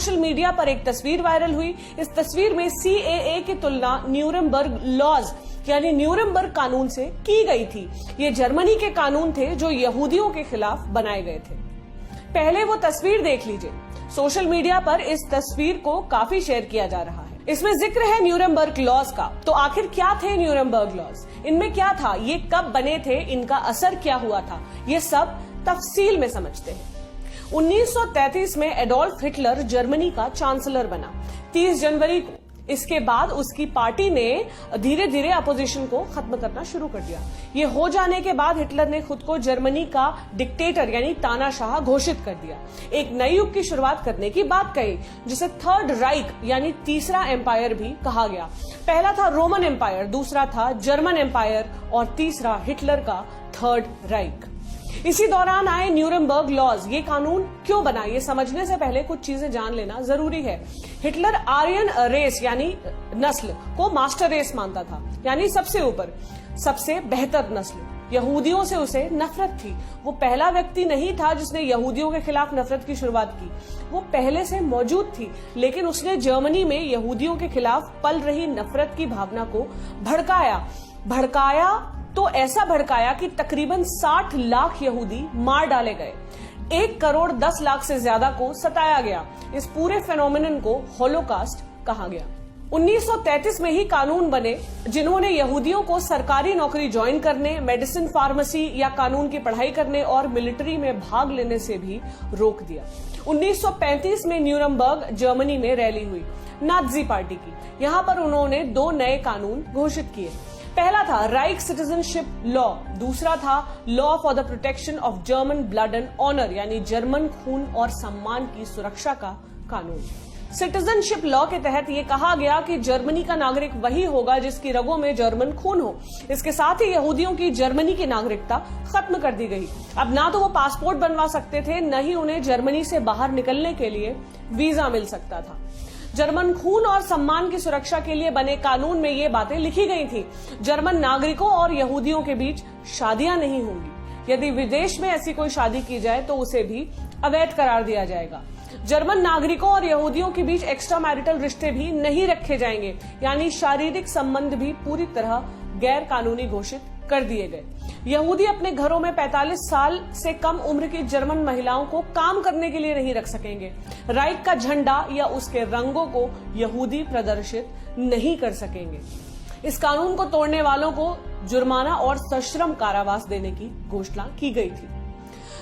Social media पर एक तस्वीर वायरल हुई। इस तस्वीर में सीएए की तुलना न्यूरेमबर्ग लॉज यानी न्यूरेमबर्ग कानून से की गई थी। ये जर्मनी के कानून थे जो यहूदियों के खिलाफ बनाए गए थे। पहले वो तस्वीर देख लीजिए। सोशल मीडिया पर इस तस्वीर को काफी शेयर किया जा रहा है। इसमें जिक्र है न्यूरेमबर्ग लॉज का। तो आखिर क्या थे न्यूरेमबर्ग लॉज? इनमें क्या था, ये कब बने थे, इनका असर क्या हुआ था, ये सब तफसील में समझते हैं। 1933 में एडोल्फ हिटलर जर्मनी का चांसलर बना 30 जनवरी को। इसके बाद उसकी पार्टी ने धीरे धीरे अपोजिशन को खत्म करना शुरू कर दिया। ये हो जाने के बाद हिटलर ने खुद को जर्मनी का डिक्टेटर यानी तानाशाह घोषित कर दिया। एक नए युग की शुरुआत करने की बात कही, जिसे थर्ड राइक यानी तीसरा एम्पायर भी कहा गया। पहला था रोमन एम्पायर, दूसरा था जर्मन एम्पायर और तीसरा हिटलर का थर्ड राइक। इसी दौरान आए न्यूरेमबर्ग लॉज। ये कानून क्यों बना, ये समझने से पहले कुछ चीजें जान लेना जरूरी है। हिटलर आर्यन रेस यानी नस्ल को मास्टर रेस मानता था, यानी सबसे ऊपर, सबसे बेहतर नस्ल। यहूदियों से उसे नफरत थी। वो पहला व्यक्ति नहीं था जिसने यहूदियों के खिलाफ नफरत की शुरुआत की। वो पहले से मौजूद थी, लेकिन उसने जर्मनी में यहूदियों के खिलाफ पल रही नफरत की भावना को भड़काया तो ऐसा भड़काया कि तकरीबन 60 लाख यहूदी मार डाले गए। 1 करोड़ 10 लाख से ज्यादा को सताया गया। इस पूरे फेनोमेनन को होलोकास्ट कहा गया। 1933 में ही कानून बने जिन्होंने यहूदियों को सरकारी नौकरी ज्वाइन करने, मेडिसिन, फार्मेसी या कानून की पढ़ाई करने और मिलिट्री में भाग लेने से भी रोक दिया। 1935 में न्यूरेमबर्ग जर्मनी में रैली हुई नाजी पार्टी की। यहां पर उन्होंने 2 नए कानून घोषित किए। पहला था राइक सिटीजनशिप लॉ, दूसरा था law for the protection of German blood and honour यानी जर्मन खून और सम्मान की सुरक्षा का कानून। सिटीजनशिप लॉ के तहत ये कहा गया कि जर्मनी का नागरिक वही होगा जिसकी रगों में जर्मन खून हो। इसके साथ ही यहूदियों की जर्मनी की नागरिकता खत्म कर दी गई। अब ना तो वो पासपोर्ट बनवा सकते थे, न ही उन्हें जर्मनी से बाहर निकलने के लिए वीजा मिल सकता था। जर्मन खून और सम्मान की सुरक्षा के लिए बने कानून में ये बातें लिखी गई थी। जर्मन नागरिकों और यहूदियों के बीच शादियां नहीं होंगी। यदि विदेश में ऐसी कोई शादी की जाए तो उसे भी अवैध करार दिया जाएगा। जर्मन नागरिकों और यहूदियों के बीच एक्स्ट्रा मैरिटल रिश्ते भी नहीं रखे जाएंगे, यानी शारीरिक संबंध भी पूरी तरह गैर कानूनी घोषित कर दिए गए। यहूदी अपने घरों में 45 साल से कम उम्र की जर्मन महिलाओं को काम करने के लिए नहीं रख सकेंगे। राइक का झंडा या उसके रंगों को यहूदी प्रदर्शित नहीं कर सकेंगे। इस कानून को तोड़ने वालों को जुर्माना और सश्रम कारावास देने की घोषणा की गई थी।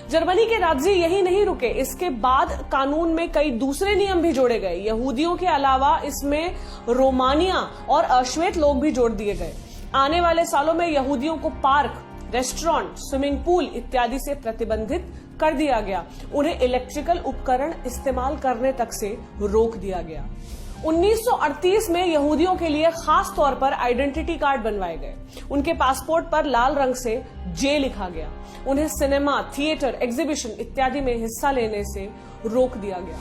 जर्मनी के नाज़ी यही नहीं रुके। इसके बाद कानून में कई दूसरे नियम भी जोड़े गए। यहूदियों के अलावा इसमें रोमानिया और अश्वेत लोग भी जोड़ दिए गए। आने वाले सालों में यहूदियों को पार्क, रेस्टोरेंट, स्विमिंग पूल इत्यादि से प्रतिबंधित कर दिया गया। उन्हें इलेक्ट्रिकल उपकरण इस्तेमाल करने तक से रोक दिया गया। 1938 में यहूदियों के लिए खास तौर पर आइडेंटिटी कार्ड बनवाए गए। उनके पासपोर्ट पर लाल रंग से जे लिखा गया। उन्हें सिनेमा, थिएटर, एग्जीबिशन इत्यादि में हिस्सा लेने से रोक दिया गया।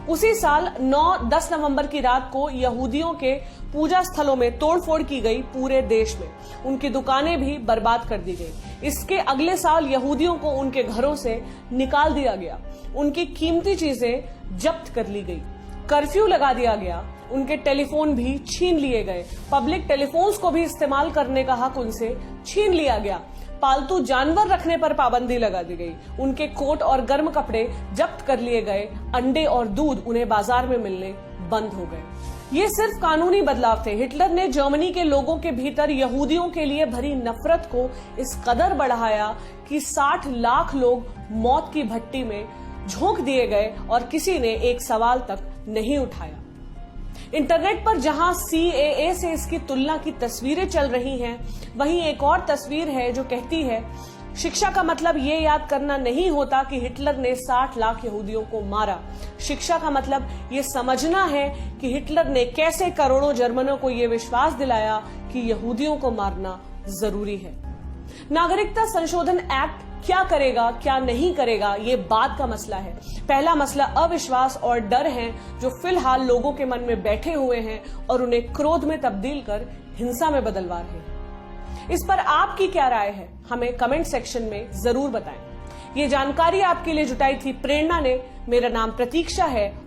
उसी साल 9-10 नवंबर की रात को यहूदियों के पूजा स्थलों में तोड़फोड़ की गई पूरे देश में। उनकी दुकानें भी बर्बाद कर दी गई। इसके अगले साल यहूदियों को उनके घरों से निकाल दिया गया। उनकी कीमती चीजें जब्त कर ली गई। कर्फ्यू लगा दिया गया। उनके टेलीफोन भी छीन लिए गए। पब्लिक टेलीफोन्स को भी इस्तेमाल करने का हक उनसे छीन लिया गया। पालतू जानवर रखने पर पाबंदी लगा दी गई। उनके कोट और गर्म कपड़े जब्त कर लिए गए। अंडे और दूध उन्हें बाजार में मिलने बंद हो गए। ये सिर्फ कानूनी बदलाव थे। हिटलर ने जर्मनी के लोगों के भीतर यहूदियों के लिए भरी नफरत को इस कदर बढ़ाया कि 60 लाख लोग मौत की भट्टी में झोंक दिए गए और किसी ने एक सवाल तक नहीं उठाया। इंटरनेट पर जहां सीएए से इसकी तुलना की तस्वीरें चल रही हैं, वहीं एक और तस्वीर है जो कहती है शिक्षा का मतलब ये याद करना नहीं होता कि हिटलर ने 60 लाख यहूदियों को मारा। शिक्षा का मतलब ये समझना है कि हिटलर ने कैसे करोड़ों जर्मनों को ये विश्वास दिलाया कि यहूदियों को मारना जरूरी है। नागरिकता संशोधन एक्ट क्या करेगा, क्या नहीं करेगा, ये बात का मसला है। पहला मसला अविश्वास और डर है जो फिलहाल लोगों के मन में बैठे हुए हैं और उन्हें क्रोध में तब्दील कर हिंसा में बदलवा रहे हैं। इस पर आपकी क्या राय है, हमें कमेंट सेक्शन में जरूर बताएं। ये जानकारी आपके लिए जुटाई थी प्रेरणा ने। मेरा नाम प्रतीक्षा है।